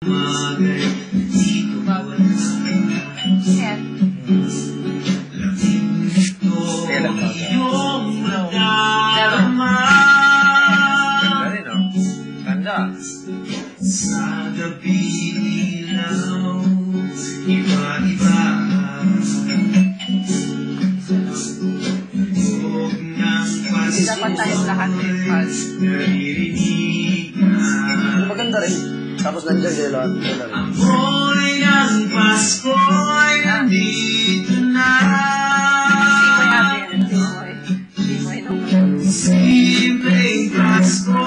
Sa gabi ilaw, iba-iba. Huwag nang pasko'y naririnig na. Maganda rin. Tapos nandiyan kayo lahat. Amoy ng Pasko'y nandito na. Simpleng Pasko,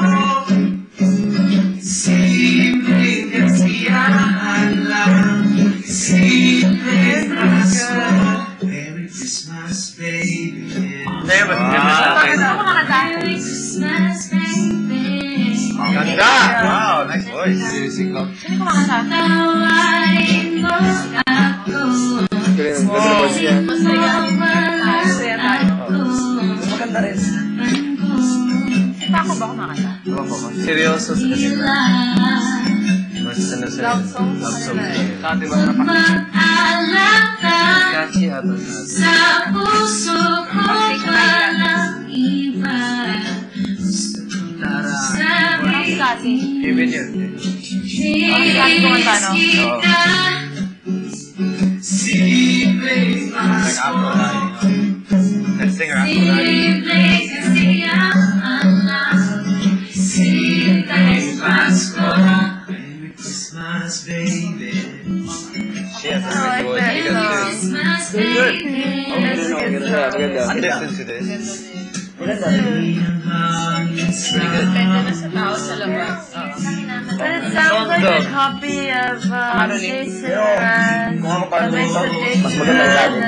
simpleng kasiyahan lang. Simpleng Pasko, Merry Christmas, baby. Hindi, mas ganda sa akin. Merry Christmas, baby. Ganda! Wow, nice voice. Music up. Sino tawarin mo ako? Masaya tayo. Maganda rin. Pa ako ba kumakanta? Seryoso kasi na. Mas ano sa Love song? Love song. Dati ba napakita? Catchy ata. Sa puso ko walang iba. Ang kasi. Even yun. Ang kumanta, no? Oo. Simpleng Like Apple Eye. That singer Apple Eye. simpleng kasiyahan lang. Simpleng Pasko. Merry Christmas, baby. She has a nice voice. She does this. Christmas, baby. Maganda. And listen to this. Maganda rin. Depende na sa tao sa labas. But it sounds like a copy of Jason Mraz. That makes a big Mas maganda yung lagi.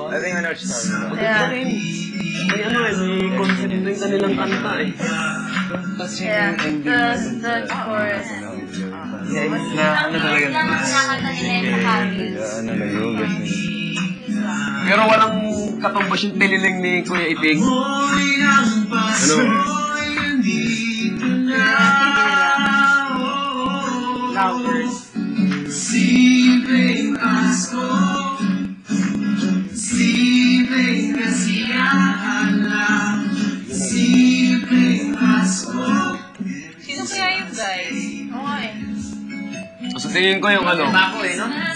I think I know what you're talking about. Yeah. May ano eh, may concept yung kanilang kanta eh. Yeah. The chorus. Na ano talaga. Ano nag-ugas niya. Pero walang katumbas yung tililing ni Kuya Iting. Ano? Louders. Simpleng Pasko, simpleng kasiyahan lang. Simpleng Pasko. Sino kaya yung guys? Oo nga eh. Sa tingin ko yung ano.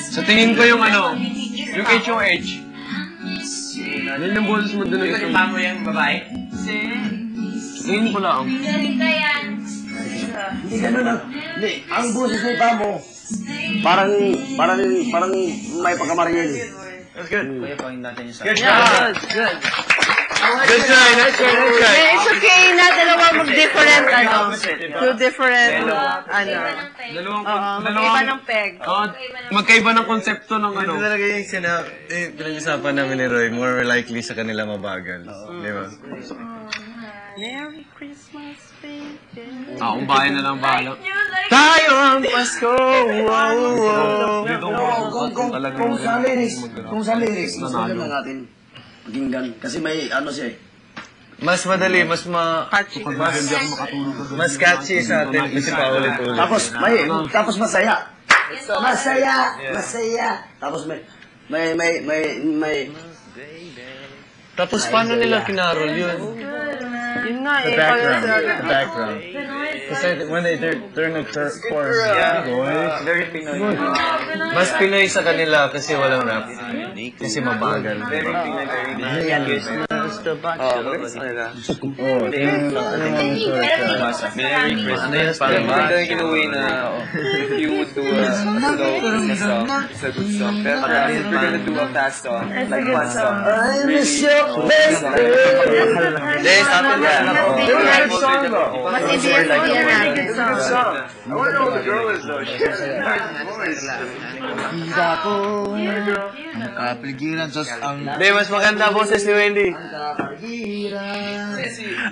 Sa tingin ko yung ano. Yung HOH. Yan yung boses mo doon. Yung pamo yung babae? Sa tingin ko lang. Hindi ganun lang. Hindi, ang boses ni Pamo, parang may pagkamariel. That's good. Kuya, pangin natin yung Good try. Good. Good try. Nice try. Nice try. Yeah, it's okay na dalawa mag-different, two different, magkaiba ng peg. Magkaiba ng konsepto ng ano. Ito talaga yung pinag-usapan namin ni Roy, more likely sa kanila mabagal. Di ba? Merry Christmas, baby. Akong bahay na lang bahala. Tayo ang Pasko! Wow, wow! Kung sa lyrics, mas maganda natin pakinggan. Kasi may ano siya eh. Mas madali, mas mas catchy sa atin kasi paulit-ulit. Tapos masaya. Masaya. Tapos may Tapos paano nila kinarol yun? Yun nga eh. The background. Kasi when they're the chorus, very Pinoy. Mas Pinoy sa kanila kasi walang rap. Kasi mabagal. Very Pinoy, very Merry Christmas. Parang maganda yung kinuwi na if you would do a slow Christmas song, it's a good song. Pero if you're gonna do a fast song, like fun song, really, hindi, sa atin yan. Mas ideas ko yan natin. I wonder who the girl is though. Hindi, mas maganda boses ni Wendy.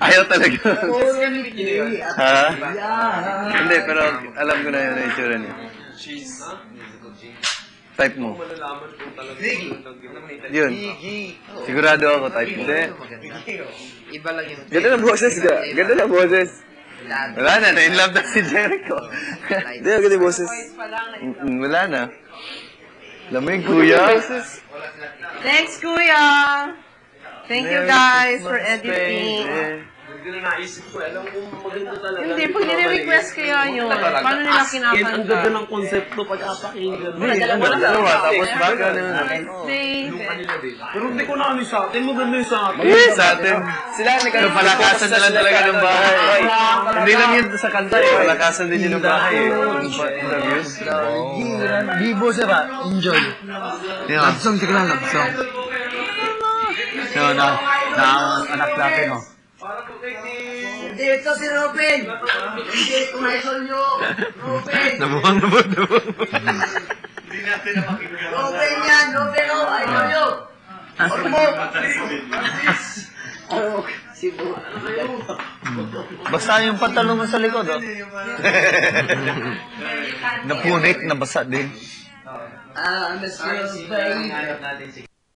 Ayaw talaga. Ha? Hindi, pero alam ko na yun ang itsura niya. Type mo. Yun. Sigurado ako, type mo. Iba lang yung... Ganda na boses ka. Ganda na boses. Wala na, na-inlove na si Jericho. Hindi, ganda yung boses. Wala na. Lamig, kuya. Thanks, Kuya. Thank you guys for editing. Hindi na naisip ko. Alam ko maganda talaga. Hindi, pag nire-request kaya yun, paano nila Ang ganda kinakanta? ng konsepto pagkapakinggan. Wala dalawa, tapos baga na yun. Pero hindi ko na ano sa atin. Maganda yung sa atin. Sa atin. Sila, palakasan na lang talaga ng bahay. Hindi lang yun sa kanta eh. Palakasan din yun ng bahay eh. Interviews. Bibo sira, enjoy. Love song, tignan love song. So, anak natin, oh. Dito si Robin! Hindi, kumaisol nyo! Robin! Nabuhang. Robin yan! Robin, oh! I know you! Basta yung pantalon mo sa likod, oh. Napunit, nabasa din. I'm a baby.